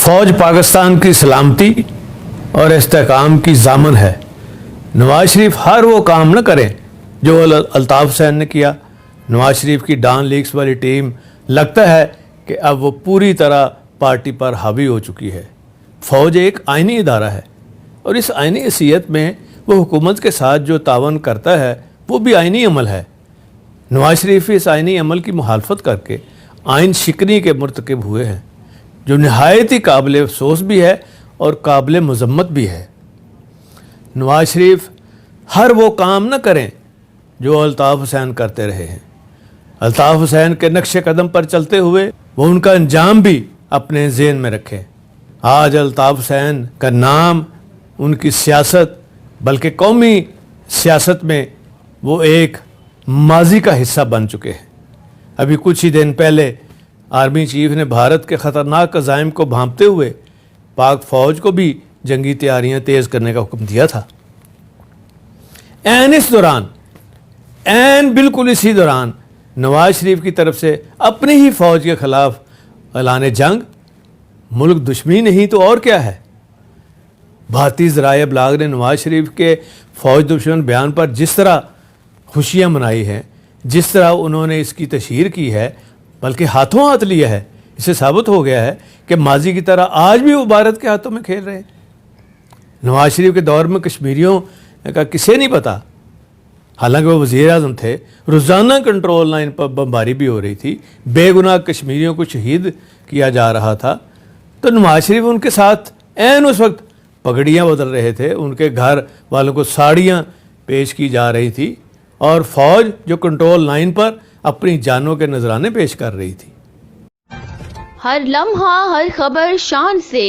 फौज पाकिस्तान की सलामती और इस्तेहकाम की जामन है। नवाज शरीफ हर वो काम न करें जो अल्ताफ़ हुसैन ने किया। नवाज शरीफ की डॉन लीग्स वाली टीम लगता है कि अब वो पूरी तरह पार्टी पर हावी हो चुकी है। फ़ौज एक आइनी इदारा है और इस आइनी हैसियत में वो हुकूमत के साथ जो तावन करता है वो भी आइनी अमल है। नवाज शरीफ इस आइनी अमल की मुखालफत करके आइन शिकनी के मुर्तकिब हुए हैं, जो नहायत ही काबिल अफसोस भी है और काबिल मजम्मत भी है। नवाज शरीफ हर वो काम न करें जो अल्ताफ़ हुसैन करते रहे हैं। अल्ताफ़ हुसैन के नक्शे कदम पर चलते हुए वो उनका अंजाम भी अपने ज़हन में रखें। आज अल्ताफ़ हुसैन का नाम, उनकी सियासत, बल्कि कौमी सियासत में वो एक माजी का हिस्सा बन चुके हैं। अभी कुछ ही दिन पहले आर्मी चीफ ने भारत के ख़तरनाक अज़ाइम को भांपते हुए पाक फ़ौज को भी जंगी तैयारियां तेज़ करने का हुक्म दिया था। बिल्कुल इसी दौरान नवाज शरीफ की तरफ से अपनी ही फ़ौज के ख़िलाफ़ ऐलान जंग, मुल्क दुश्मनी नहीं तो और क्या है। भारतीय ज़राए अबलाग ने नवाज शरीफ के फ़ौज दुश्मन बयान पर जिस तरह खुशियाँ मनाई हैं, जिस तरह उन्होंने इसकी तशहीर की है, बल्कि हाथों हाथ लिया है, इससे साबित हो गया है कि माजी की तरह आज भी वो भारत के हाथों में खेल रहे हैं। नवाज शरीफ के दौर में कश्मीरियों का किसे नहीं पता, हालांकि वो वज़ीर आज़म थे। रोज़ाना कंट्रोल लाइन पर बमबारी भी हो रही थी, बेगुनाह कश्मीरियों को शहीद किया जा रहा था। तो नवाज शरीफ उनके साथ ऐन उस वक्त पगड़ियाँ बदल रहे थे, उनके घर वालों को साड़ियाँ पेश की जा रही थी और फ़ौज जो कंट्रोल लाइन पर अपनी जानों के नजराने पेश कर रही थी। हर लम्हा हर खबर शान से